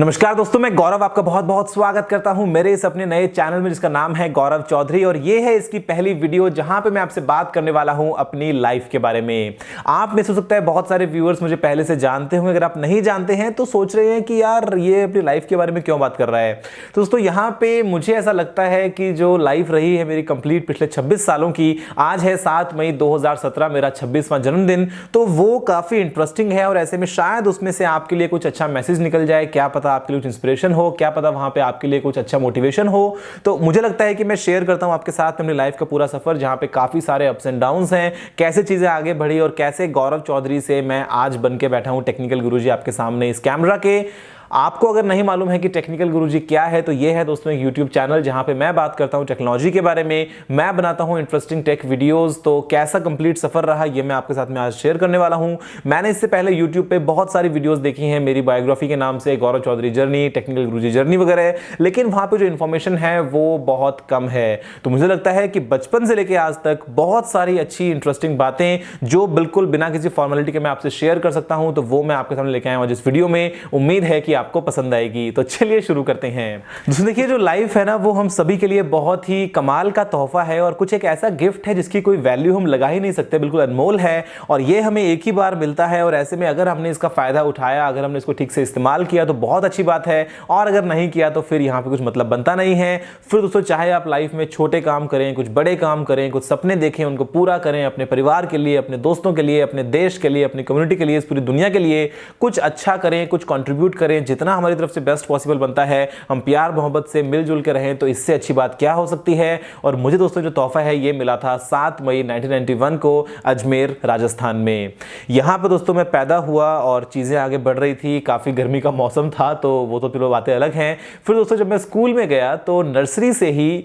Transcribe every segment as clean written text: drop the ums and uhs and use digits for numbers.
नमस्कार दोस्तों, मैं गौरव आपका बहुत बहुत स्वागत करता हूं मेरे इस अपने नए चैनल में जिसका नाम है गौरव चौधरी। और ये है इसकी पहली वीडियो जहां पे मैं आपसे बात करने वाला हूं अपनी लाइफ के बारे में। आप में से हो सकता है बहुत सारे व्यूअर्स मुझे पहले से जानते होंगे, अगर आप नहीं जानते हैं तो सोच रहे हैं कि यार ये अपनी लाइफ के बारे में क्यों बात कर रहा है। तो दोस्तों यहाँ पे मुझे ऐसा लगता है कि जो लाइफ रही है मेरी कंप्लीट पिछले 26 सालों की, आज है 7 मई 2017 मेरा 26वां जन्मदिन, तो वो काफी इंटरेस्टिंग है। और ऐसे में शायद उसमें से आपके लिए कुछ अच्छा मैसेज निकल जाए, क्या पता आपके लिए कुछ इंस्पिरेशन हो, क्या पता वहां पे आपके लिए कुछ अच्छा मोटिवेशन हो। तो मुझे लगता है कि मैं शेयर करता हूं आपके साथ अपनी लाइफ का पूरा सफर, जहां पे काफी सारे अप्स एंड डाउन्स हैं, कैसे चीजें आगे बढ़ी और कैसे गौरव चौधरी से मैं आज बन के बैठा हूं टेक्निकल गुरुजी आपके सामने इस कैमरा के। आपको अगर नहीं मालूम है कि टेक्निकल गुरुजी क्या है, तो ये है दोस्तों एक यूट्यूब चैनल जहां पे मैं बात करता हूं टेक्नोलॉजी के बारे में, मैं बनाता हूं इंटरेस्टिंग टेक वीडियोस। तो कैसा कंप्लीट सफर रहा ये मैं आपके साथ में आज शेयर करने वाला हूं। मैंने इससे पहले यूट्यूब पे बहुत सारी वीडियोस देखी हैं मेरी बायोग्राफी के नाम से, गौरव चौधरी जर्नी, टेक्निकल गुरुजी जर्नी वगैरह, लेकिन वहां पे जो इन्फॉर्मेशन है वो बहुत कम है। तो मुझे लगता है कि बचपन से लेकर आज तक बहुत सारी अच्छी इंटरेस्टिंग बातें जो बिल्कुल बिना किसी फॉर्मेलिटी के मैं आपसे शेयर कर सकता हूं, तो वो मैं आपके सामने लेके आया हूं इस वीडियो में। उम्मीद है कि आपको पसंद आएगी। तो चलिए शुरू करते हैं। दोस्तों देखिए, जो लाइफ है ना वो हम सभी के लिए बहुत ही कमाल का तोहफा है और कुछ एक ऐसा गिफ्ट है जिसकी कोई वैल्यू हम लगा ही नहीं सकते, बिल्कुल अनमोल है और ये हमें एक ही बार मिलता है। और ऐसे में अगर हमने इसका फायदा उठाया, अगर हमने इसको ठीक से इस्तेमाल किया तो बहुत अच्छी बात है, और अगर नहीं किया तो फिर यहाँ पे कुछ मतलब बनता नहीं है। फिर दोस्तों चाहे आप लाइफ में छोटे काम करें, कुछ बड़े काम करें, कुछ सपने देखें, उनको पूरा करें, अपने परिवार के लिए, अपने दोस्तों के लिए, अपने देश के लिए, अपनी कम्युनिटी के लिए, इस पूरी दुनिया के लिए कुछ अच्छा करें, कुछ कंट्रीब्यूट करें, जितना हमारी तरफ से बेस्ट पॉसिबल बनता है। हम प्यार मोहब्बत से मिलजुल के रहें तो इससे अच्छी बात क्या हो सकती है। और मुझे दोस्तों जो तोहफा है ये मिला था 7 मई 1991 को अजमेर राजस्थान में। यहां पे दोस्तों मैं पैदा हुआ और चीजें आगे बढ़ रही थी, काफी गर्मी का मौसम था, तो वो तो चलो बातें अलग हैं। फिर दोस्तों जब मैं स्कूल में गया तो नर्सरी से ही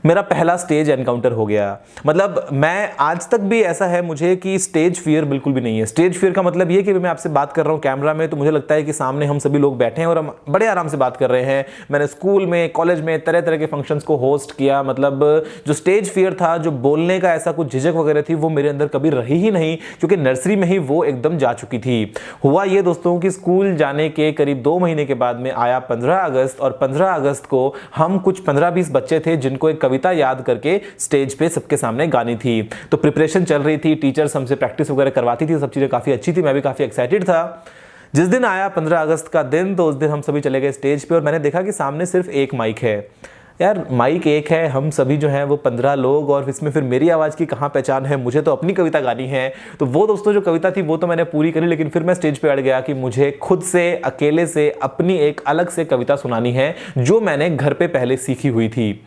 मेरा पहला स्टेज एनकाउंटर हो गया। मतलब मैं आज तक भी ऐसा है मुझे कि स्टेज फियर बिल्कुल भी नहीं है। स्टेज फियर का मतलब ये कि मैं आपसे बात कर रहा हूँ कैमरा में, तो मुझे लगता है कि सामने हम सभी लोग बैठे हैं और हम बड़े आराम से बात कर रहे हैं। मैंने स्कूल में, कॉलेज में तरह तरह के फंक्शंस को होस्ट किया। मतलब जो स्टेज फियर था, जो बोलने का ऐसा कुछ झिझक वगैरह थी, वो मेरे अंदर कभी रही ही नहीं, क्योंकि नर्सरी में ही वो एकदम जा चुकी थी। हुआ ये दोस्तों कि स्कूल जाने के करीब 2 महीने के बाद में आया 15 अगस्त, और 15 अगस्त को हम कुछ 15-20 बच्चे थे जिनको एक कविता याद करके स्टेज पे सबके सामने गानी थी। तो प्रिपरेशन चल रही थी, टीचर्स हमसे प्रैक्टिस वगैरह करवाती थी, सब चीजें काफी अच्छी थी, मैं भी काफी एक्साइटेड था। जिस दिन आया 15 अगस्त का दिन, तो उस दिन हम सभी चले गए स्टेज पे और मैंने देखा कि सामने सिर्फ एक माइक है। यार माइक एक है, हम सभी जो हैं वो 15 लोग, और इसमें फिर मेरी आवाज़ की कहाँ पहचान है, मुझे तो अपनी कविता गानी है। तो वो दोस्तों जो कविता थी वो तो मैंने पूरी करी, लेकिन फिर मैं स्टेज पे अड़ गया कि मुझे खुद से अकेले से अपनी एक अलग से कविता सुनानी है जो मैंने घर पे पहले सीखी हुई थी।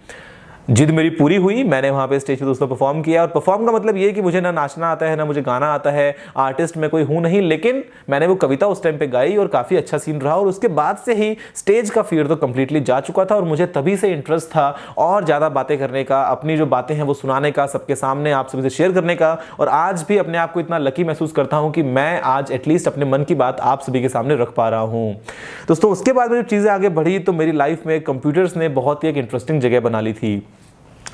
जिद मेरी पूरी हुई, मैंने वहाँ पे स्टेज पे दोस्तों परफॉर्म किया। और परफॉर्म का मतलब ये कि मुझे ना नाचना आता है, ना मुझे गाना आता है, आर्टिस्ट मैं कोई हूँ नहीं, लेकिन मैंने वो कविता उस टाइम पे गाई और काफ़ी अच्छा सीन रहा। और उसके बाद से ही स्टेज का फियर तो कंप्लीटली जा चुका था और मुझे तभी से इंटरेस्ट था और ज़्यादा बातें करने का, अपनी जो बातें हैं वो सुनाने का, सबके सामने आप सभी से शेयर करने का। और आज भी अपने आप को इतना लकी महसूस करता हूँ कि मैं आज एटलीस्ट अपने मन की बात आप सभी के सामने रख पा रहा हूँ। दोस्तों उसके बाद में जब चीज़ें आगे बढ़ी तो मेरी लाइफ में कंप्यूटर्स ने बहुत ही एक इंटरेस्टिंग जगह बना ली थी।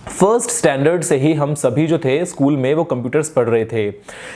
फर्स्ट स्टैंडर्ड से ही हम सभी जो थे स्कूल में वो कंप्यूटर्स पढ़ रहे थे।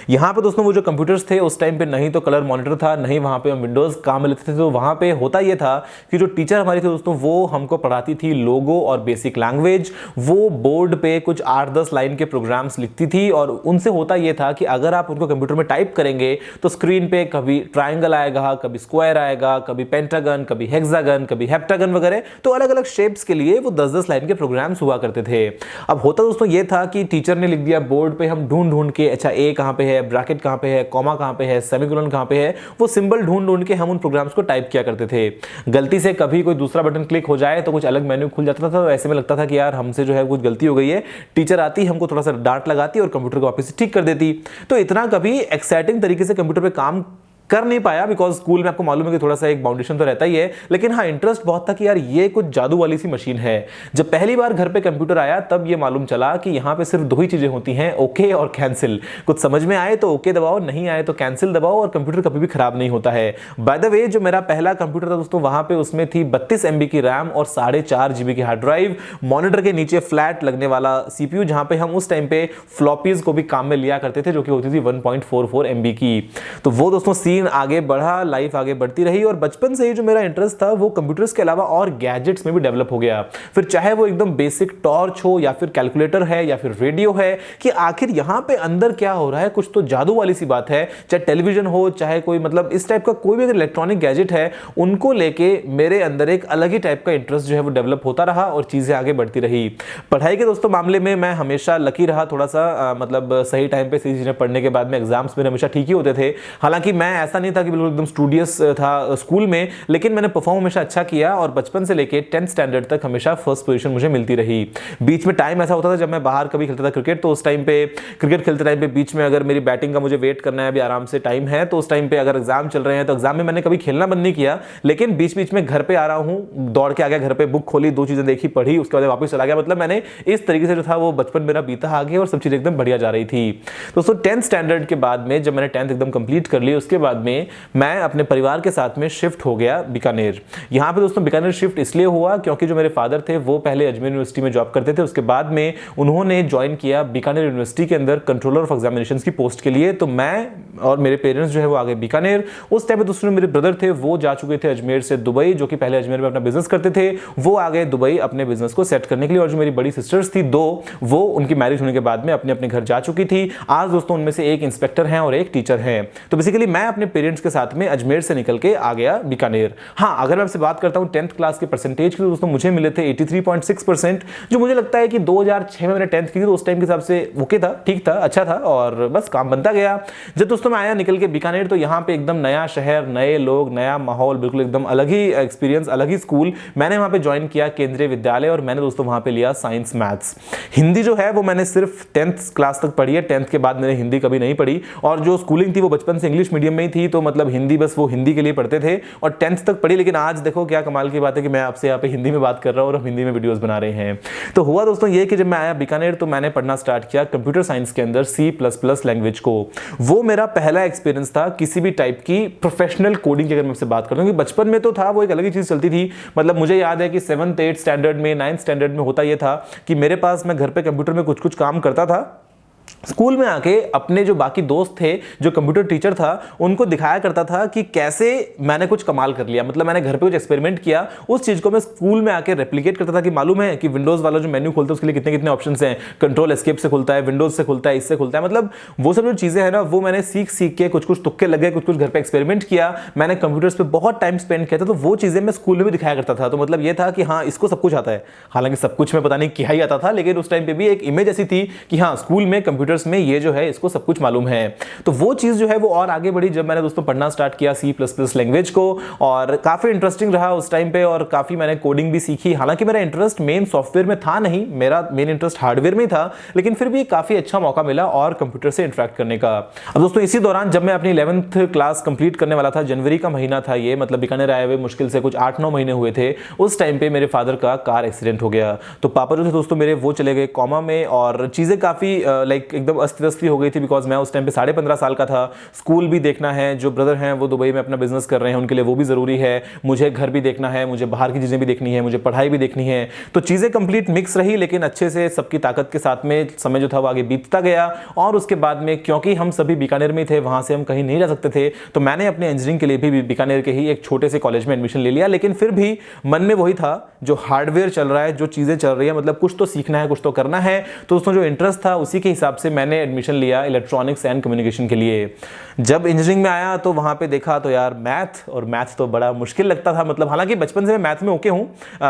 यहाँ पे दोस्तों वो जो कंप्यूटर्स थे उस टाइम पे नहीं तो कलर मॉनिटर था, नहीं वहाँ पे हम विंडोज़ काम में लेते थे। तो वहाँ पे होता ये था कि जो टीचर हमारी थी दोस्तों वो हमको पढ़ाती थी लोगो और बेसिक लैंग्वेज। वो बोर्ड पे कुछ 8-10 लाइन के प्रोग्राम्स लिखती थी और उनसे होता ये था कि अगर आप उनको कंप्यूटर में टाइप करेंगे तो स्क्रीन पे कभी ट्राइंगल आएगा, कभी स्क्वायर आएगा, कभी पेंटागन, कभी हेक्सागन, कभी हेप्टागन वगैरह। तो अलग अलग शेप्स के लिए वो 10-10 लाइन के प्रोग्राम्स हुआ करते थे। अब होता दोस्तों ये था कि टीचर ने लिख दिया बोर्ड पे, हम ढूंढ ढूंढ के, अच्छा ए कहाँ पे है, ब्रैकेट कहाँ पे है, कॉमा कहाँ पे है, सेमीकोलन कहाँ पे है, वो सिंबल ढूंढ ढूंढ के हम उन प्रोग्राम्स को टाइप किया करते थे। गलती से कभी कोई दूसरा बटन क्लिक हो जाए तो कुछ अलग मेन्यू खुल जाता था। तो ऐसे में लगता था कि यार हमसे जो है कुछ गलती हो गई है। टीचर आती, हमको थोड़ा सा डांट लगाती और कंप्यूटर को वापस से ठीक कर देती। तो इतना कभी एक्साइटिंग तरीके से कंप्यूटर पे काम कर नहीं पाया, बिकॉज स्कूल में आपको मालूम है कि थोड़ा सा एक बाउंडेशन तो रहता ही है, लेकिन हाँ इंटरेस्ट बहुत था कि यार ये कुछ जादू वाली सी मशीन है। जब पहली बार घर पे कंप्यूटर आया तब ये मालूम चला कि यहाँ पे सिर्फ 2 ही चीजें होती हैं, ओके और कैंसिल। कुछ समझ में आए तो ओके दबाओ, नहीं आए तो कैंसिल दबाओ, और कंप्यूटर कभी भी खराब नहीं होता है। बाय द वे जो मेरा पहला कंप्यूटर था दोस्तों, वहां पे उसमें थी 32 MB की रैम और 4.5 GB की हार्ड ड्राइव, मॉनिटर के नीचे फ्लैट लगने वाला CPU, जहां पे हम उस टाइम पे फ्लॉपीज को भी काम में लिया करते थे, जो कि होती थी 1.44 MB की। तो वो दोस्तों सीन रूटीन आगे बढ़ा, लाइफ आगे बढ़ती रही और बचपन से ही जो मेरा इंटरेस्ट था वो कंप्यूटर्स के अलावा और गैजेट्स में भी डेवलप हो गया। फिर चाहे वो एकदम बेसिक टॉर्च हो या फिर कैलकुलेटर है या फिर रेडियो है, कि आखिर यहां पे अंदर क्या हो रहा है, कुछ तो जादू वाली सी बात है। चाहे टेलीविजन हो, चाहे कोई मतलब इस टाइप का कोई भी अगर इलेक्ट्रॉनिक गैजेट है, उनको लेके मेरे अंदर एक अलग ही टाइप का इंटरेस्ट जो है वो डेवलप होता रहा और चीजें आगे बढ़ती रही। पढ़ाई के दोस्तों मामले में मैं हमेशा लकी रहा, थोड़ा सा मतलब सही टाइम पे सही चीजें पढ़ने के बाद में एग्जाम्स मेरे हमेशा ठीक ही होते थे। हालांकि मैं ऐसा नहीं था कि बिल्कुल एकदम स्टूडियस था स्कूल में, लेकिन मैंने परफॉर्म हमेशा अच्छा किया और बचपन से लेके 10th स्टैंडर्ड तक हमेशा फर्स्ट पोजीशन मुझे मिलती रही। बीच में टाइम ऐसा होता था जब मैं बाहर कभी खेलता था क्रिकेट, तो उस टाइम पे क्रिकेट खेलते टाइम पे बीच में अगर मेरी बैटिंग का मुझे वेट करना है, अभी आराम से टाइम है, तो उस टाइम पे अगर एग्जाम चल रहे हैं तो एग्जाम में मैंने कभी खेलना बंद नहीं किया, लेकिन बीच बीच में घर पे आ रहा हूं, दौड़ के आ गया घर पे, बुक खोली, 2 चीजें देखी, पढ़ी, उसके बाद वापस चला गया। मतलब मैंने इस तरीके से जो था वो बचपन मेरा बीता आगे और सब चीजें एकदम बढ़िया जा रही थी। दोस्तों 10th स्टैंडर्ड के बाद में जब मैंने 10th एकदम कंप्लीट कर ली, उसके बाद में मैं अपने परिवार के साथ में शिफ्ट हो गया बीकानेर। यहाँ पे दोस्तों बीकानेर शिफ्ट इसलिए हुआ क्योंकि जो मेरे फादर थे वो पहले अजमेर यूनिवर्सिटी में जॉब करते थे, उसके बाद में उन्होंने ज्वाइन किया बीकानेर यूनिवर्सिटी के अंदर कंट्रोलर ऑफ एग्जामिनेशन की पोस्ट के लिए। तो मैं और मेरे पेरेंट्स जो है वो आगे बीकानेर। उस टाइम पे दूसरे मेरे ब्रदर थे वो जा चुके थे अजमेर से दुबई, जो कि पहले अजमेर में अपना बिजनेस करते थे, वो आगे दुबई अपने बिजनेस को सेट करने के लिए। और जो मेरी बड़ी सिस्टर्स थी 2, वो उनकी मैरिज होने के बाद में अपने अपने घर जा चुकी थी। आज दोस्तों उनमें से एक इंस्पेक्टर हैं और एक टीचर हैं। तो बेसिकली मैं अपने पेरेंट्स के साथ में अजमेर से निकल के आ गया बीकानेर। हाँ, अगर मैं आपसे बात करता हूं 10th क्लास के परसेंटेज की, तो दोस्तों मुझे मिले थे 83.6%, जो मुझे लगता है कि 2006 में मैंने 10th की थी तो उस टाइम के हिसाब से ओके था, ठीक था, अच्छा था और बस काम बनता गया। जब दोस्तों मैं आया निकल के बीकानेर, तो यहाँ पे एकदम नया शहर, नए लोग, नया माहौल, बिल्कुल एकदम अलग ही एक्सपीरियंस, अलग ही स्कूल। मैंने वहाँ पे ज्वाइन किया केंद्रीय विद्यालय और मैंने दोस्तों वहाँ पे लिया साइंस मैथ्स। हिंदी जो है वो मैंने सिर्फ 10th क्लास तक पढ़ी है, 10th के बाद मैंने हिंदी कभी नहीं पढ़ी। और जो स्कूलिंग थी वो बचपन से इंग्लिश मीडियम में ही थी, तो मतलब हिंदी बस वो हिंदी के लिए पढ़ते थे और 10th तक पढ़ी। लेकिन आज देखो क्या कमाल की बात है कि मैं आपसे यहाँ पे हिंदी में बात कर रहा हूँ और हम हिंदी में वीडियोस बना रहे हैं। तो हुआ दोस्तों ये कि जब मैं आया बीकानेर तो मैंने पढ़ना स्टार्ट किया कंप्यूटर साइंस के अंदर C++ लैंग्वेज को। वो मेरा पहला एक्सपीरियंस था किसी भी टाइप की प्रोफेशनल कोडिंग की। अगर मैं आपसे बात करूं कि बचपन में तो था वो एक अलग ही चीज चलती थी। मतलब मुझे याद है कि 7th 8th स्टैंडर्ड में, 9th स्टैंडर्ड में होता ये था कि मेरे पास, मैं घर पे कंप्यूटर में कुछ कुछ काम करता था, स्कूल में आके अपने जो बाकी दोस्त थे, जो कंप्यूटर टीचर था, उनको दिखाया करता था कि कैसे मैंने कुछ कमाल कर लिया। मतलब मैंने घर पे कुछ एक्सपेरिमेंट किया, उस चीज को मैं स्कूल में आके रेप्लिकेट करता था कि मालूम है कि विंडोज वाला जो मेन्यू खोलता है उसके लिए कितने कितने ऑप्शंस हैं, कंट्रोल एस्केप से खुलता है, विंडोज से खुलता है, इससे खुलता है। मतलब वो सब जो चीजें हैं ना, वो मैंने सीख सीख के कुछ कुछ तुक्के लगे, कुछ कुछ घर पे एक्सपेरिमेंट किया। मैंने कंप्यूटर्स पे बहुत टाइम स्पेंड किया था, तो वो चीजें मैं स्कूल में भी दिखाया करता था। तो मतलब ये था कि हाँ, इसको सब कुछ आता है। हालांकि सब कुछ मैं पता नहीं क्या ही आता था, लेकिन उस टाइम पे भी एक इमेज ऐसी थी कि हाँ, स्कूल में कंप्यूटर्स में ये जो है इसको सब कुछ मालूम है। तो वो चीज जो है वो और आगे बढ़ी जब मैंने दोस्तों पढ़ना स्टार्ट किया C++ लैंग्वेज को, और काफी इंटरेस्टिंग रहा उस टाइम पे और काफी मैंने कोडिंग भी सीखी। हालांकि मेरा इंटरेस्ट मेन सॉफ्टवेयर में था नहीं, मेरा मेन इंटरेस्ट हार्डवेयर में था, लेकिन फिर भी काफी अच्छा मौका मिला और कंप्यूटर से इंटरेक्ट करने का। अब दोस्तों इसी दौरान जब मैं अपनी 11th क्लास कंप्लीट करने वाला था, जनवरी का महीना था ये, मतलब बीकानेर आए हुए मुश्किल से कुछ 8-9 महीने हुए थे, उस टाइम पे मेरे फादर का कार एक्सीडेंट हो गया। तो पापा जो थे दोस्तों मेरे, वो चले गए कोमा में और चीजें काफी लाइक एकदम अस्त व्यस्त हो गई थी, बिकॉज मैं उस टाइम पे 15.5 साल का था। स्कूल भी देखना है, जो ब्रदर हैं वो दुबई में अपना बिजनेस कर रहे हैं, उनके लिए वो भी जरूरी है, मुझे घर भी देखना है, मुझे बाहर की चीजें भी देखनी है, मुझे पढ़ाई भी देखनी है। तो चीजें कंप्लीट मिक्स रही, लेकिन अच्छे से सबकी ताकत के साथ में समय जो था वो आगे बीतता गया। और उसके बाद में क्योंकि हम सभी बीकानेर में थे, वहां से हम कहीं नहीं जा सकते थे, तो मैंने अपने इंजीनियरिंग के लिए भी बीकानेर के ही एक छोटे से कॉलेज में एडमिशन ले लिया। लेकिन फिर भी मन में वही था, जो हार्डवेयर चल रहा है, जो चीजें चल रही है, मतलब कुछ तो सीखना है, कुछ तो करना है। तो दोस्तों जो इंटरेस्ट था उसी के हिसाब से मैंने एडमिशन लिया इलेक्ट्रॉनिक्स एंड कम्युनिकेशन के लिए। जब इंजीनियरिंग में आया तो वहां पे देखा तो यार मैथ तो बड़ा मुश्किल लगता था। मतलब हालांकि बचपन से मैं मैथ में ओके हूं,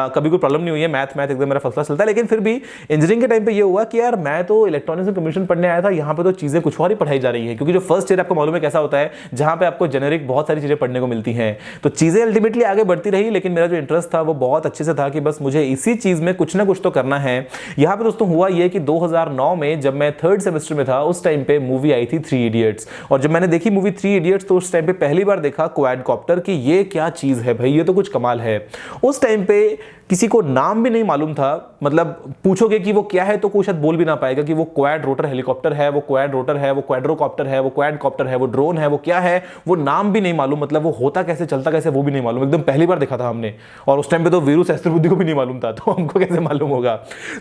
कभी कोई प्रॉब्लम नहीं हुई है, मैथ एकदम मेरा फर्स्ट क्लास चलता है। लेकिन फिर भी इंजीनियरिंग के टाइम पे ये हुआ कि यार मैं तो इलेक्ट्रॉनिक्स एंड कम्युनिकेशन पढ़ने आया था, यहाँ पे तो चीजें कुछ और ही पढ़ाई जा रही है। क्योंकि जो फर्स्ट ईयर आपको मालूम है कैसा होता है, जहां पे आपको जेनेरिक बहुत सारी चीजें पढ़ने को मिलती हैं। तो चीजें अल्टीमेटली आगे बढ़ती रही, लेकिन मेरा जो इंटरेस्ट था वो बहुत अच्छे से था कि बस मुझे इसी चीज में कुछ ना कुछ तो करना है। यहाँ पे दोस्तों हुआ ये कि 2009 में जब मैं 3rd सेमेस्टर में था, उस टाइम पे मूवी आई थी 3 इडियट्स। और जब मैंने देखी मूवी 3 इडियट्स तो उस टाइम पे पहली बार देखा क्वाडकॉप्टर कि ये क्या चीज है भाई, ये तो कुछ कमाल है। उस टाइम पे किसी को नाम भी नहीं मालूम था, मतलब पूछोगे कि वो क्या है तो कोई शायद बोल भी ना पाएगा कि वो क्वाड रोटर हेलीकॉप्टर है, वो क्वाड रोटर है, वो क्वाड्रोकॉप्टर है, वो क्वाडकॉप्टर है, वो ड्रोन है, वो क्या है, वो नाम भी नहीं मालूम। मतलब वो होता कैसे, चलता कैसे, वो भी नहीं मालूम। एकदम पहली बार देखा था हमने। और उस टाइम पे तो वीरू शास्त्री बुद्धि को भी नहीं मालूम था, तो हमको कैसे मालूम होगा।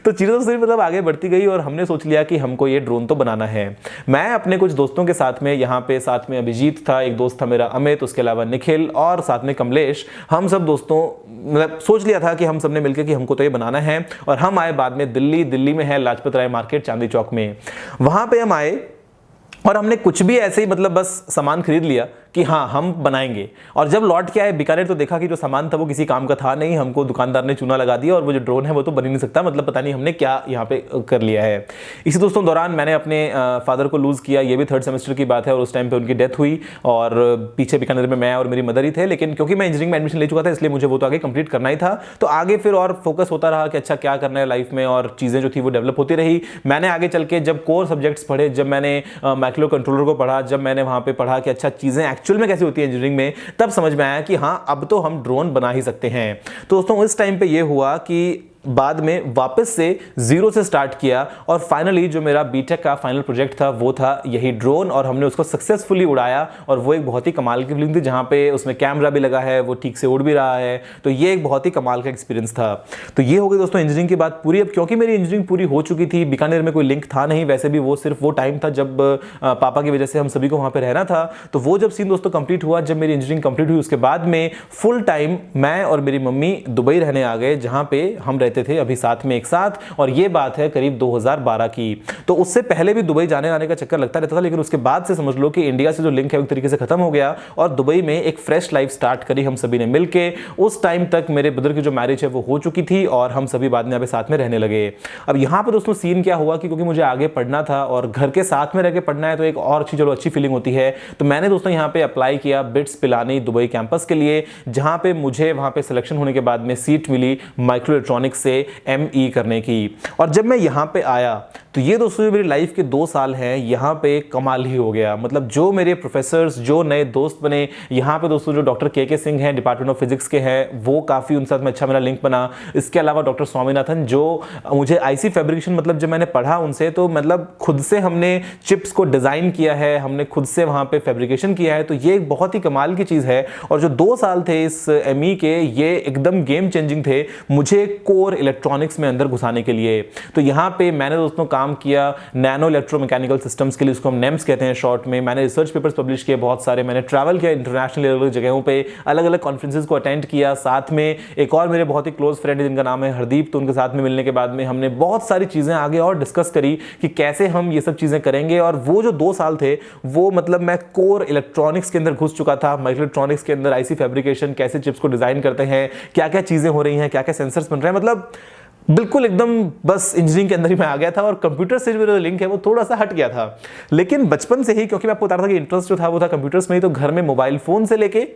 तो चीज़ें तो सिर्फ मतलब आगे बढ़ती गई और हमने सोच लिया कि हमको ये ड्रोन तो बनाना है। मैं अपने कुछ दोस्तों के साथ में, यहाँ पे साथ में अभिजीत था, एक दोस्त था मेरा अमित, उसके अलावा निखिल और साथ में कमलेश, हम सब दोस्तों मतलब सोच लिया था कि हम सब ने मिलकर कि हमको तो ये बनाना है। और हम आए बाद में दिल्ली में है लाजपत राय मार्केट चांदनी चौक में, वहाँ पे हम आए और हमने कुछ भी ऐसे ही मतलब बस सामान खरीद लिया कि हाँ हम बनाएंगे। और जब लौट के आए बीकानेर तो देखा कि जो सामान था वो किसी काम का था नहीं, हमको दुकानदार ने चूना लगा दिया और वो जो ड्रोन है वो तो बन ही नहीं सकता, मतलब पता नहीं हमने क्या यहाँ पे कर लिया है। इसी दोस्तों दौरान मैंने अपने फादर को लूज़ किया, ये भी 3rd सेमेस्टर की बात है, और उस टाइम पर उनकी डेथ हुई और पीछे बीकानेर में मैं और मेरी मदर ही थे। लेकिन क्योंकि मैं इंजीनियरिंग में एडमिशन ले चुका था इसलिए मुझे वो तो आगे कंप्लीट करना ही था, तो आगे फिर और फोकस होता रहा कि अच्छा क्या करना है लाइफ में, और चीज़ें जो थी वो डेवलप होती रही। मैंने आगे चल के जब कोर सब्जेक्ट्स पढ़े, जब मैंने माइक्रो कंट्रोलर को पढ़ा, जब मैंने वहाँ पे पढ़ा कि अच्छा चीज़ें एक्चुअल में कैसी होती है इंजीनियरिंग में, तब समझ में आया कि हाँ अब तो हम ड्रोन बना ही सकते हैं। तो दोस्तों इस टाइम पे ये हुआ कि बाद में वापस से जीरो से स्टार्ट किया और फाइनली जो मेरा बीटेक का फाइनल प्रोजेक्ट था वो था यही ड्रोन, और हमने उसको सक्सेसफुली उड़ाया। और वो एक बहुत ही कमाल की फिल्म थी जहाँ पे उसमें कैमरा भी लगा है, वो ठीक से उड़ भी रहा है, तो ये एक बहुत ही कमाल का एक्सपीरियंस था। तो ये हो गई दोस्तों इंजीनियरिंग की बात पूरी। अब क्योंकि मेरी इंजीनियरिंग पूरी हो चुकी थी, बीकानेर में कोई लिंक था नहीं, वैसे भी वो सिर्फ वो टाइम था जब पापा की वजह से हम सभी को वहाँ पर रहना था। तो वो जब सीन दोस्तों कंप्लीट हुआ, जब मेरी इंजीनियरिंग कंप्लीट हुई, उसके बाद में फुल टाइम मैं और मेरी मम्मी दुबई रहने आ गए, जहाँ पे हम रहते थे अभी साथ में एक साथ। और ये बात है करीब 2012 की। तो उससे पहले भी दुबई जाने आने का चक्कर लगता रहता था, लेकिन उसके बाद से समझ लो कि इंडिया से जो लिंक है एक तरीके से खत्म हो गया और दुबई में एक फ्रेश लाइफ स्टार्ट करी हम सभी ने मिलके। उस टाइम तक मेरे ब्रदर की जो मैरिज है वो हो चुकी थी और हम सभी बाद में यहाँ पे साथ में रहने लगे। अब यहाँ पे दोस्तों सीन क्या हुआ कि क्योंकि मुझे आगे पढ़ना था और घर के साथ में रह के पढ़ना है तो एक और चीज चलो अच्छी फीलिंग होती है। तो मैंने दोस्तों यहाँ पे अप्लाई किया बिट्स पिलानी दुबई कैंपस के लिए, जहाँ पे मुझे वहाँ पे सिलेक्शन होने के बाद में सीट मिली माइक्रो इलेक्ट्रॉनिक्स से ME करने की। और जब मैं यहाँ पे आया तो ये दोस्तों मेरी लाइफ के 2 साल हैं, यहाँ पे कमाल ही हो गया। मतलब जो मेरे प्रोफेसर्स, जो नए दोस्त बने यहाँ पे दोस्तों, जो डॉक्टर के सिंह हैं डिपार्टमेंट ऑफ फिजिक्स के हैं, वो काफ़ी उनके साथ में अच्छा मेरा लिंक बना। इसके अलावा डॉक्टर स्वामीनाथन, जो मुझे IC फैब्रिकेशन मतलब जब मैंने पढ़ा उनसे तो मतलब खुद से हमने चिप्स को डिज़ाइन किया है, हमने खुद से वहाँ पे फैब्रिकेशन किया है, तो ये एक बहुत ही कमाल की चीज़ है। और जो 2 साल थे इस ME के, ये एकदम गेम चेंजिंग थे मुझे कोर इलेक्ट्रॉनिक्स में अंदर घुसाने के लिए। तो यहाँ पे मैंने दोस्तों काम किया नैनो इलेक्ट्रोमैकेनिकल सिस्टम्स के लिए, उसको हम नेम्स कहते हैं शॉर्ट में। मैंने रिसर्च पेपर्स पब्लिश किए बहुत सारे, मैंने ट्रैवल किया इंटरनेशनल अलग अलग जगहों पे, अलग अलग कॉन्फ्रेंसेस को अटेंड किया। साथ में एक और मेरे बहुत ही क्लोज फ्रेंड है जिनका नाम है हरदीप, तो उनके साथ में मिलने के बाद में हमने बहुत सारी चीज़ें आगे और डिस्कस करी कि कैसे हम ये सब चीज़ें करेंगे। और वो जो 2 साल थे वो मतलब मैं कोर इलेक्ट्रॉनिक्स के अंदर घुस चुका था, माइक्रो इलेक्ट्रॉनिक्स के अंदर IC फैब्रिकेशन, कैसे चिप्स को डिज़ाइन करते हैं, क्या क्या चीज़ें हो रही हैं, क्या क्या सेंसर्स बन रहे हैं, मतलब बिल्कुल एकदम बस इंजीनियरिंग के अंदर ही मैं आ गया था। और कंप्यूटर से जो मेरा लिंक है वो थोड़ा सा हट गया था, लेकिन बचपन से ही, क्योंकि मैं आपको बता रहा था कि इंटरेस्ट जो था वो था कंप्यूटर्स में ही, तो घर में मोबाइल फ़ोन से लेके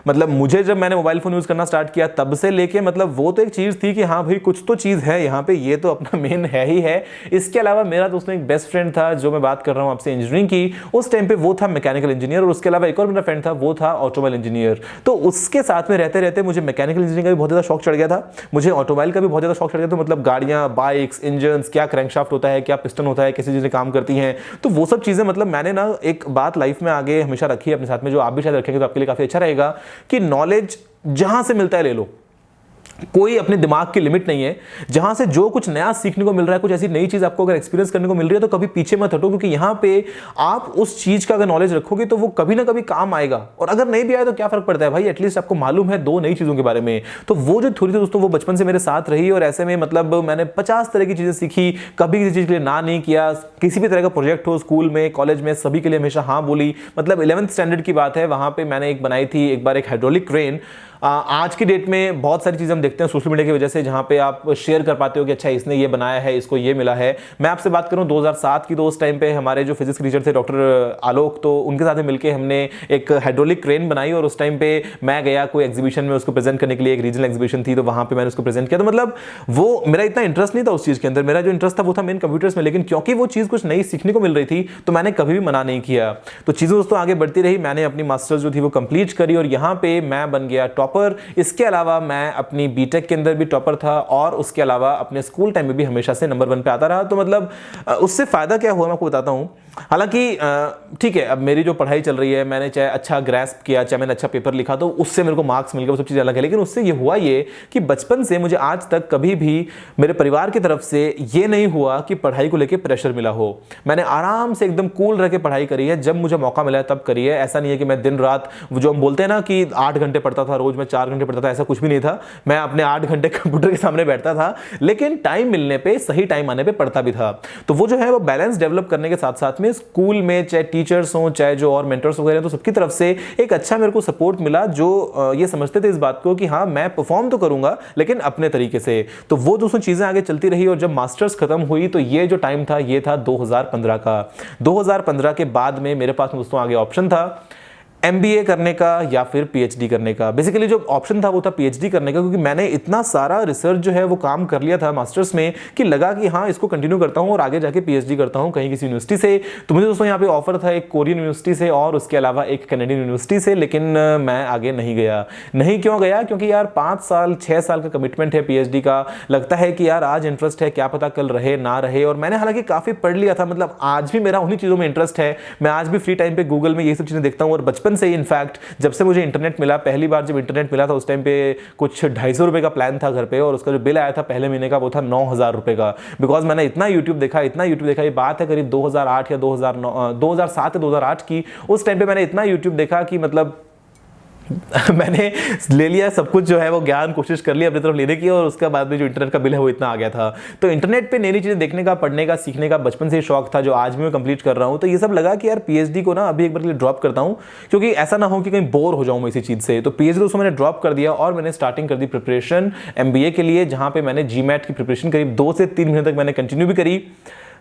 मतलब मुझे जब मैंने मोबाइल फ़ोन यूज़ करना स्टार्ट किया तब से लेके मतलब वो तो एक चीज़ थी कि हाँ भाई कुछ तो चीज़ है यहाँ पे, ये तो अपना मेन है ही है। इसके अलावा मेरा दोस्तों एक बेस्ट फ्रेंड था जो मैं बात कर रहा हूँ आपसे इंजीनियरिंग की, उस टाइम पे वो था मैकेनिकल इंजीनियर, और उसके अलावा एक और मेरा फ्रेंड था वो था ऑटोमोबाइल इंजीनियर। तो उसके साथ में रहते रहते मुझे मैकेनिकल इंजीनियरिंग का भी बहुत ज़्यादा शौक चढ़ गया था, मुझे ऑटोमोबाइल का भी बहुत ज़्यादा शौक चढ़ गया था। तो मतलब गाड़ियाँ, बाइक्स, इंजन्स, क्या क्रैंकशाफ्ट होता है, क्या पिस्टन होता है, कैसी चीज़ें काम करती हैं, तो वो सब चीज़ें मतलब मैंने ना एक बात लाइफ में आगे हमेशा रखी है अपने साथ में, जो आप भी शायद रखेंगे तो आपके लिए काफ़ी अच्छा रहेगा, कि नॉलेज जहां से मिलता है ले लो। कोई अपने दिमाग की लिमिट नहीं है, जहां से जो कुछ नया सीखने को मिल रहा है, कुछ ऐसी नई चीज आपको अगर एक्सपीरियंस करने को मिल रही है तो कभी पीछे मत हटो, क्योंकि यहां पे आप उस चीज का अगर नॉलेज रखोगे तो वो कभी ना कभी काम आएगा। और अगर नहीं भी आए तो क्या फर्क पड़ता है भाई, एटलीस्ट आपको मालूम है 2 नई चीजों के बारे में। तो वो जो थोड़ी थी दोस्तों वो बचपन से मेरे साथ रही, और ऐसे में मतलब मैंने 50 तरह की चीजें सीखी, कभी किसी चीज के लिए ना नहीं किया। किसी भी तरह का प्रोजेक्ट हो स्कूल में, कॉलेज में, सभी के लिए हमेशा हाँ बोली। मतलब 11th स्टैंडर्ड की बात है, वहां पे मैंने एक बनाई थी एक बार एक हाइड्रोलिक क्रेन। आज की डेट में बहुत सारी चीज़ें हम देखते हैं सोशल मीडिया की वजह से, जहां पे आप शेयर कर पाते हो कि अच्छा इसने ये बनाया है, इसको ये मिला है। मैं आपसे बात करूं 2007 की, तो उस टाइम पे हमारे जो फिजिक्स टीचर थे डॉक्टर आलोक, तो उनके साथ मिलकर हमने एक हाइड्रोलिक क्रेन बनाई। और उस टाइम पे मैं गया कोई एग्जीबिशन में उसको प्रेजेंट करने के लिए, एक रीजनल एग्जीबिशन थी, तो वहां पर मैंने उसको प्रेजेंट किया। तो मतलब वो मेरा इतना इंटरेस्ट नहीं था उस चीज़ के अंदर, मेरा जो इंटरेस्ट था वो था मेन कंप्यूटर्स में, लेकिन क्योंकि वो चीज़ कुछ नई सीखने को मिल रही थी तो मैंने कभी भी मना नहीं किया। तो चीज़ें दोस्तों आगे बढ़ती रही, मैंने अपनी मास्टर्स जो थी वो कंप्लीट करी और यहाँ पे मैं बन गया टॉपर। इसके अलावा मैं अपनी बीटेक के अंदर भी टॉपर था, और उसके अलावा अपने स्कूल टाइम में भी हमेशा से नंबर 1 पे आता रहा। तो मतलब उससे फायदा क्या हुआ मैं आपको बताता हूँ। हालांकि ठीक है, अब मेरी जो पढ़ाई चल रही है, मैंने चाहे अच्छा ग्रैस्प किया, चाहे मैंने अच्छा पेपर लिखा, तो उससे मेरे को मार्क्स मिल गए, वो सब चीज़ अलग है। लेकिन उससे ये हुआ ये कि बचपन से मुझे आज तक कभी भी मेरे परिवार की तरफ से ये नहीं हुआ कि पढ़ाई को लेकर प्रेशर मिला हो। मैंने आराम से एकदम कूल रह के पढ़ाई करी है, जब मुझे मौका मिला है तब करी है। ऐसा नहीं है कि मैं दिन रात, जो हम बोलते हैं ना कि 8 घंटे पढ़ता था रोज, मैं 4 घंटे पढ़ता था, ऐसा कुछ भी नहीं था। मैं अपने 8 घंटे कंप्यूटर के सामने बैठता था, लेकिन टाइम मिलने पे, सही टाइम आने पे पढ़ता भी था। तो वो जो है वो बैलेंस डेवलप करने के साथ साथ में स्कूल में चाहे टीचर्स हो, चाहे जो और मेंटर्स वगैरह, तो सबकी तरफ से एक अच्छा मेरे को सपोर्ट मिला, जो ये समझते थे इस बात को कि हाँ मैं परफॉर्म तो करूंगा लेकिन अपने तरीके से। तो वो दोस्तों चीजें आगे चलती रही, और जब मास्टर्स खत्म हुई तो ये जो टाइम था ये था 2015 का। 2015 के बाद में मेरे पास दोस्तों आगे ऑप्शन था MBA करने का या फिर PhD करने का। बेसिकली जो ऑप्शन था वो था PhD करने का, क्योंकि मैंने इतना सारा रिसर्च जो है वो काम कर लिया था मास्टर्स में कि लगा कि हाँ इसको कंटिन्यू करता हूँ और आगे जाके PhD करता हूँ कहीं किसी यूनिवर्सिटी से। तो मुझे दोस्तों यहाँ पे ऑफर था एक कोरियन यूनिवर्सिटी से और उसके अलावा एक कनेडियन यूनिवर्सिटी से, लेकिन मैं आगे नहीं गया। नहीं क्यों गया? क्योंकि यार 5 साल 6 साल का कमिटमेंट है PhD का। लगता है कि यार आज इंटरेस्ट है, क्या पता कल रहे ना रहे। और मैंने हालांकि काफी पढ़ लिया था, मतलब आज भी मेरा उन्हीं चीजों में इंटरेस्ट है। मैं आज भी फ्री टाइम पे गूगल में ये सब चीजें देखता हूँ, और बचपन से ही इनफैक्ट जब से मुझे इंटरनेट मिला, पहली बार जब इंटरनेट मिला था उस टाइम पे कुछ 250 रुपए का प्लान था घर पे, और उसका जो बिल आया था पहले महीने का वो था 9000 रुपए का। बिकॉज मैंने इतना यूट्यूब देखा, ये बात है करीब 2008 या 2007 या 2008 की। उस टाइम पे मैंने इतना यूट्यूब देखा कि मतलब मैंने ले लिया सब कुछ जो है वो ज्ञान, कोशिश कर ली अपनी तरफ लेने की, और उसके बाद में जो इंटरनेट का बिल है वो इतना आ गया था। तो इंटरनेट पे नई नई चीज़ें देखने का, पढ़ने का, सीखने का बचपन से ही शौक था, जो आज भी मैं कंप्लीट कर रहा हूँ। तो ये सब लगा कि यार PhD को ना अभी एक बार के लिए ड्रॉप करता हूँ, क्योंकि ऐसा ना हो कि कहीं बोर हो जाऊँ मैं इसी चीज़ से। तो PhD दोस्तों मैंने ड्रॉप कर दिया और मैंने स्टार्टिंग कर दी प्रिपरेशन MBA के लिए, जहाँ पे मैंने GMAT की प्रिपरेशन करीब 2 से 3 महीने तक मैंने कंटिन्यू भी करी।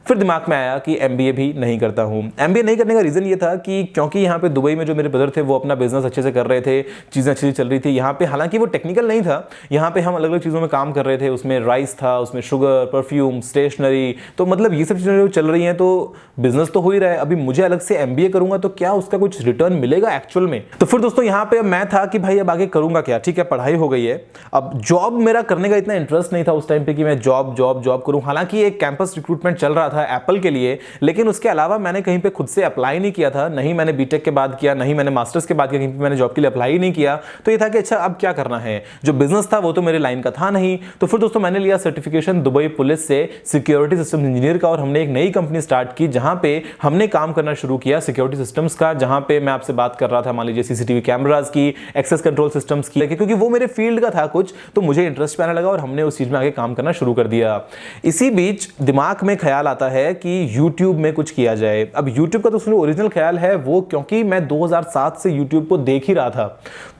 फिर दिमाग में आया कि MBA भी नहीं करता हूँ। MBA नहीं करने का रीज़न ये था कि क्योंकि यहाँ पे दुबई में जो मेरे ब्रदर थे वो अपना बिजनेस अच्छे से कर रहे थे, चीज़ें अच्छी चल रही थी यहाँ पे। हालांकि वो टेक्निकल नहीं था, यहाँ पे हम अलग अलग चीज़ों में काम कर रहे थे। उसमें राइस था, उसमें शुगर, परफ्यूम, स्टेशनरी, तो मतलब ये सब चीज़ें जो चल रही हैं, तो बिजनेस तो हो ही रहा है। अभी मुझे अलग से MBA करूँगा तो क्या उसका कुछ रिटर्न मिलेगा एक्चुअल में? तो फिर दोस्तों यहाँ पे मैं था कि भाई अब आगे करूँगा क्या? ठीक है, पढ़ाई हो गई है, अब जॉब मेरा करने का इतना इंटरेस्ट नहीं था उस टाइम पे कि मैं जॉब जॉब जॉब करूँ। हालांकि एक कैंपस रिक्रूटमेंट चल रहा था एप्पल के लिए, लेकिन उसके अलावा मैंने कहीं पे खुद से अप्लाई नहीं किया था। नहीं मैंने बीटेक के बाद किया, नहीं मैंने मास्टर्स के बाद किया, कहीं पे मैंने जॉब के लिए अप्लाई ही नहीं किया। तो ये था कि अच्छा अब क्या करना है, जो बिजनेस था वो तो मेरे लाइन का था नहीं। तो फिर दोस्तों मैंने लिया सर्टिफिकेशन दुबई पुलिस से सिक्योरिटी सिस्टम इंजीनियर का, और हमने एक नई कंपनी स्टार्ट की जहां पे हमने काम करना शुरू किया सिक्योरिटी सिस्टम्स का, जहां पे मैं आपसे बात कर रहा था मान लीजिए CCTV कैमरास की, एक्सेस कंट्रोल सिस्टम्स की, क्योंकि वो मेरे फील्ड का था कुछ, तो मुझे इंटरेस्ट आने लगा और हमने उस चीज में आगे काम करना शुरू कर दिया। इसी बीच दिमाग में ख्याल आता है कि YouTube में कुछ किया जाए। अब YouTube का तो सुनो ओरिजिनल ख्याल है वो, क्योंकि मैं 2007 से YouTube को देख ही रहा था,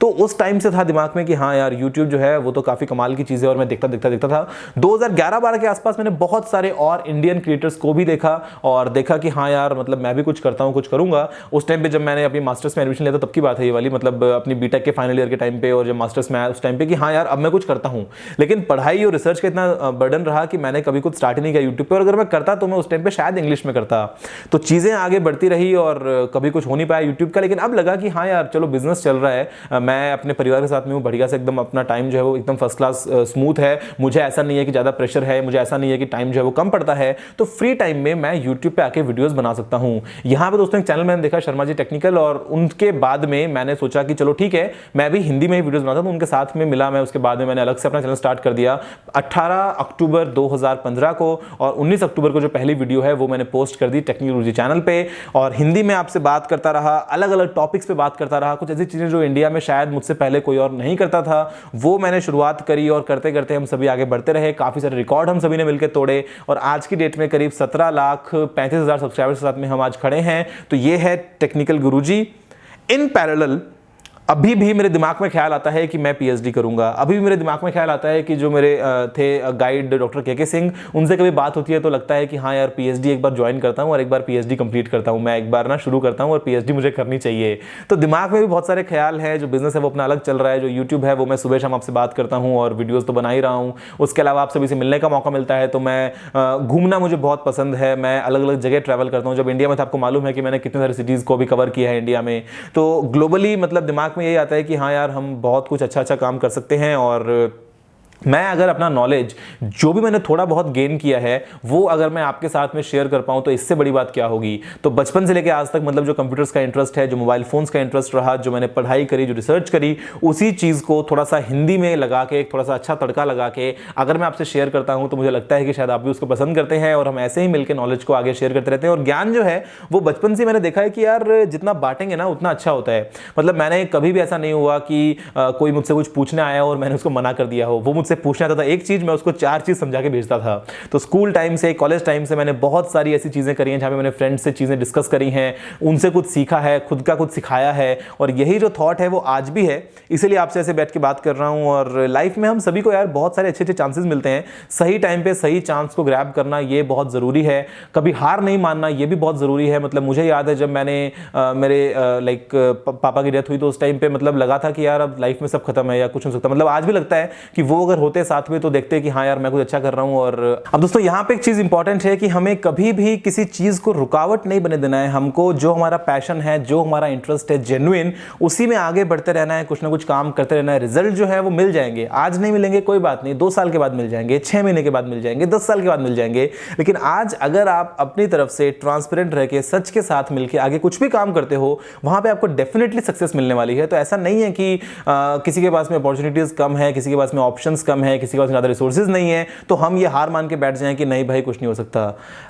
तो उस टाइम से था दिमाग में कि हाँ यार YouTube जो है वो तो काफी कमाल की चीज है, और मैं देखता था। 2011-12 के आसपास मैंने बहुत सारे और इंडियन क्रिएटर्स को भी देखा, और देखा कि हाँ यार मतलब मैं भी कुछ करता हूँ, कुछ करूंगा। उस टाइम पे जब मैंने अपनी मास्टर्स में एडमिशन लिया था तब की बात है ये वाली, मतलब अपनी बीटेक के फाइनल ईयर के टाइम पे, और जब मास्टर्स में आया उस टाइम पे कि हाँ यार अब मैं कुछ करता हूँ। लेकिन पढ़ाई और रिसर्च का इतना बर्डन रहा कि मैंने कभी कुछ स्टार्ट ही नहीं किया यूट्यूब पे, और अगर मैं करता तो मैं उस टाइम पे शायद इंग्लिश में करता। तो चीज़ें आगे बढ़ती रही और कभी कुछ हो नहीं पाया यूट्यूब का। लेकिन अब लगा कि हाँ यार चलो बिजनेस चल रहा है, मैं अपने परिवार के साथ में हूँ, बढ़िया से एकदम अपना टाइम जो है वो एकदम फर्स्ट क्लास स्मूथ है। मुझे ऐसा नहीं है कि ज़्यादा प्रेशर है, मुझे ऐसा नहीं है कि टाइम जो है वो कम पड़ता है। तो फ्री टाइम में मैं यूट्यूब पे आके वीडियोस बना सकता हूँ। यहाँ पे दोस्तों एक चैनल मैंने देखा शर्मा जी टेक्निकल, और उनके बाद में मैंने सोचा कि चलो ठीक है मैं भी हिंदी में ही वीडियोस बनाता हूँ, उनके साथ में मिला मैं। उसके बाद में मैंने अलग से अपना चैनल स्टार्ट कर दिया 18 अक्टूबर 2015 को, और 19 अक्टूबर को जो पहली वीडियो है वो मैंने पोस्ट कर दी टेक्निकल गुरुजी चैनल पे। और हिंदी में आपसे बात करता रहा, अलग अलग टॉपिक्स पे बात करता रहा, कुछ ऐसी चीजें जो इंडिया में शायद मुझसे पहले कोई और नहीं करता था वो मैंने शुरुआत करी, और करते करते हम सभी आगे बढ़ते रहे। काफी सारे रिकॉर्ड हम सभी ने मिलकर तोड़े, और आज की डेट में करीब 17,35,000 सब्सक्राइबर्स के साथ में हम आज खड़े हैं। तो ये है टेक्निकल गुरुजी। इन पैरेलल अभी भी मेरे दिमाग में ख्याल आता है कि मैं PhD करूंगा। अभी भी मेरे दिमाग में ख्याल आता है कि जो मेरे थे गाइड डॉक्टर के सिंह, उनसे कभी बात होती है तो लगता है कि हाँ यार PhD एक बार ज्वाइन करता हूँ और एक बार PhD कंप्लीट करता हूँ, मैं एक बार ना शुरू करता हूँ और PhD मुझे करनी चाहिए। तो दिमाग में भी बहुत सारे ख्याल है। जो बिजनेस है वो अपना अलग चल रहा है, जो यूट्यूब है वो मैं सुबह शाम आपसे बात करता हूँ और वीडियोज़ तो बना ही रहा हूँ। उसके अलावा आप सभी से मिलने का मौका मिलता है, तो मैं घूमना मुझे बहुत पसंद है, मैं अलग अलग जगह ट्रैवल करता हूँ। जब इंडिया में था आपको मालूम है कि मैंने कितने सारी सिटीज़ को भी कवर किया है इंडिया में। तो ग्लोबली मतलब दिमाग में यही आता है कि हाँ यार हम बहुत कुछ अच्छा अच्छा काम कर सकते हैं, और मैं अगर अपना नॉलेज जो भी मैंने थोड़ा बहुत गेन किया है वो अगर मैं आपके साथ में शेयर कर पाऊं तो इससे बड़ी बात क्या होगी। तो बचपन से लेकर आज तक मतलब जो कंप्यूटर्स का इंटरेस्ट है, जो मोबाइल फोन्स का इंटरेस्ट रहा, जो मैंने पढ़ाई करी, जो रिसर्च करी, उसी चीज़ को थोड़ा सा हिंदी में लगा के, थोड़ा सा अच्छा तड़का लगा के अगर मैं आपसे शेयर करता हूं तो मुझे लगता है कि शायद आप भी उसको पसंद करते हैं और हम ऐसे ही मिलकर नॉलेज को आगे शेयर करते रहते हैं। और ज्ञान जो है वो बचपन से मैंने देखा है कि यार जितना बांटेंगे ना उतना अच्छा होता है। मतलब मैंने कभी भी ऐसा नहीं हुआ कि कोई मुझसे कुछ पूछने आया और मैंने उसको मना कर दिया हो। वो मुझसे पूछना आता था एक चीज, मैं उसको 4 चीज समझा के भेजता था। तो स्कूल टाइम से, कॉलेज टाइम से मैंने बहुत सारी ऐसी चीजें करी हैं जहां पे मैंने फ्रेंड्स से चीजें डिस्कस करी हैं, उनसे कुछ सीखा है, खुद का कुछ सिखाया है। और यही जो थॉट है वो आज भी है, इसीलिए आपसे ऐसे बैठ के बात कर रहा हूं। और लाइफ में हम सभी को यार बहुत सारे अच्छे अच्छे चांसेस मिलते हैं, सही टाइम पे सही चांस को ग्रैब करना ये बहुत जरूरी है। कभी हार नहीं मानना ये भी बहुत जरूरी है। मतलब मुझे याद है जब मैंने मेरे पापा की डेथ हुई तो उस टाइम पे मतलब लगा था कि यार अब लाइफ में सब खत्म है या कुछ हो सकता है। मतलब आज भी लगता है कि वो अगर होते साथ में तो देखते कि हाँ यार मैं कुछ अच्छा कर रहा हूं। और अब दोस्तों यहाँ पे एक चीज इंपॉर्टेंट है कि हमें कभी भी किसी चीज को रुकावट नहीं बने देना है। हमको जो हमारा पैशन है, जो हमारा इंटरेस्ट है जेन्युइन, उसी में आगे बढ़ते रहना है, कुछ ना कुछ काम करते रहना है। रिजल्ट जो है वो मिल जाएंगे, आज नहीं मिलेंगे कोई बात नहीं, 2 साल के बाद मिल जाएंगे, 6 महीने के बाद मिल जाएंगे, 10 साल के बाद मिल जाएंगे। लेकिन आज अगर आप अपनी तरफ से ट्रांसपेरेंट रह के सच के साथ मिलकर आगे कुछ भी काम करते हो वहां पे आपको डेफिनेटली सक्सेस मिलने वाली है। तो ऐसा नहीं है कि किसी के पास में अपॉर्चुनिटीज कम है, किसी के पास में ऑप्शंस कम है, किसी के पास ज्यादा रिसोर्सेज नहीं है तो हम ये हार मान के बैठ जाएं कि नहीं भाई कुछ नहीं हो सकता।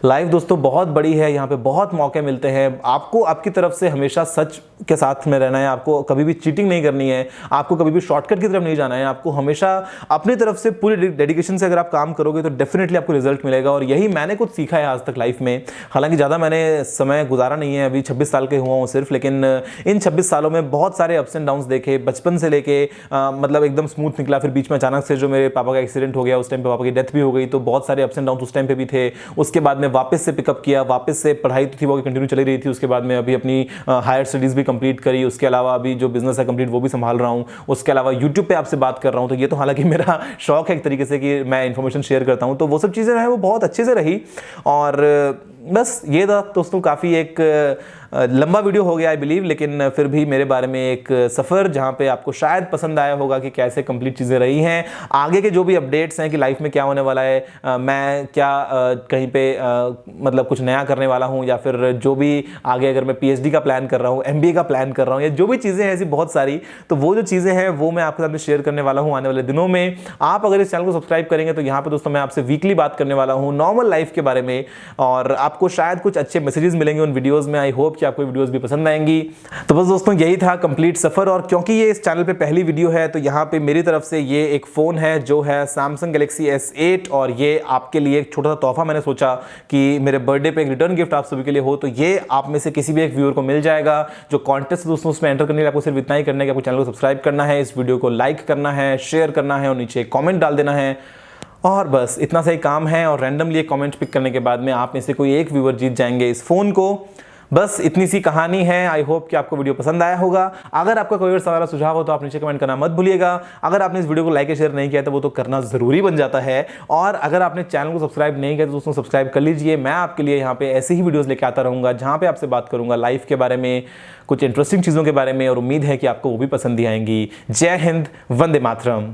लाइफ दोस्तों बहुत बड़ी है, यहाँ पे बहुत मौके मिलते हैं। आपको आपकी तरफ से हमेशा सच के साथ में रहना है, आपको कभी भी चीटिंग नहीं करनी है, आपको कभी भी शॉर्टकट की तरफ नहीं जाना है। आपको हमेशा अपनी तरफ से पूरी डेडिकेशन से अगर आप काम करोगे तो डेफिनेटली आपको रिजल्ट मिलेगा। और यही मैंने कुछ सीखा है आज तक लाइफ में। हालांकि ज़्यादा मैंने समय गुजारा नहीं है, अभी 26 साल के हुआ हूँ सिर्फ, लेकिन इन 26 सालों में बहुत सारे अप्स एंड डाउन्स देखे। बचपन से लेके मतलब एकदम स्मूथ निकला, फिर बीच में अचानक से जो मेरे पापा का एक्सीडेंट हो गया, उस टाइम पे पापा की डेथ भी हो गई, तो बहुत सारे अप्स एंड डाउन उस टाइम पे भी थे। उसके बाद में वापस से पिकअप किया, वापस से पढ़ाई तो थी वो कंटिन्यू चली रही थी। उसके बाद में अभी अपनी हायर स्टडीज़ भी कंप्लीट करी, उसके अलावा अभी जो बिजनेस है कंप्लीट वो भी संभाल रहा हूँ। उसके अलावा यूट्यूब पे आपसे बात कर रहा हूँ। तो ये तो हालांकि मेरा शौक है एक तरीके से कि मैं इन्फॉर्मेशन शेयर करता हूँ, तो वो सब चीज़ें हैं वो बहुत अच्छे से रही। और बस ये था दोस्तों, काफ़ी एक लंबा वीडियो हो गया आई बिलीव, लेकिन फिर भी मेरे बारे में एक सफ़र जहाँ पे आपको शायद पसंद आया होगा कि कैसे कंप्लीट चीज़ें रही हैं। आगे के जो भी अपडेट्स हैं कि लाइफ में क्या होने वाला है, मैं क्या कहीं पे मतलब कुछ नया करने वाला हूँ, या फिर जो भी आगे अगर मैं PhD का प्लान कर रहा हूँ, MBA का प्लान कर रहा हूँ, या जो भी चीज़ें हैं ऐसी बहुत सारी, तो वो जो चीज़ें हैं वो मैं आपके साथ शेयर करने वाला हूँ आने वाले दिनों में। आप अगर इस चैनल को सब्सक्राइब करेंगे तो यहाँ पर दोस्तों मैं आपसे वीकली बात करने वाला हूँ नॉर्मल लाइफ के बारे में, और आपको शायद कुछ अच्छे मैसेजेस मिलेंगे उन वीडियोज़ में। आई होप कि आपको वीडियोज़ भी पसंद आएंगी। तो बस दोस्तों यही था कंप्लीट सफर। और क्योंकि ये इस चैनल पे पहली वीडियो है तो यहाँ पे मेरी तरफ से ये एक फ़ोन है जो है Samsung Galaxy S8, और ये आपके लिए एक छोटा सा तोहफा मैंने सोचा कि मेरे बर्थडे पे एक रिटर्न गिफ्ट आप सभी के लिए हो। तो ये आप में से किसी भी एक व्यूअर को मिल जाएगा। जो कॉन्टेस्ट दोस्तों उसमें एंटर करने के लिए आपको सिर्फ इतना ही करना है कि आपको चैनल को सब्सक्राइब करना है, इस वीडियो को लाइक करना है, शेयर करना है और नीचे कॉमेंट डाल देना है, और बस इतना सही काम है। और रैंडमली एक कमेंट पिक करने के बाद में आप में से कोई एक व्यूअर जीत जाएंगे इस फोन को। बस इतनी सी कहानी है। आई होप कि आपको वीडियो पसंद आया होगा। अगर आपका कोई और सवाल सुझाव हो तो आप नीचे कमेंट करना मत भूलिएगा। अगर आपने इस वीडियो को लाइक या शेयर नहीं किया तो वो तो करना जरूरी बन जाता है। और अगर आपने चैनल को सब्सक्राइब नहीं किया तो दोस्तों सब्सक्राइब कर लीजिए। मैं आपके लिए यहाँ पे ऐसे ही वीडियोस लेके आता रहूँगा जहाँ पे आपसे बात करूँगा लाइफ के बारे में, कुछ इंटरेस्टिंग चीज़ों के बारे में, और उम्मीद है कि आपको वो भी पसंद ही आएंगी। जय हिंद, वंदे मातरम।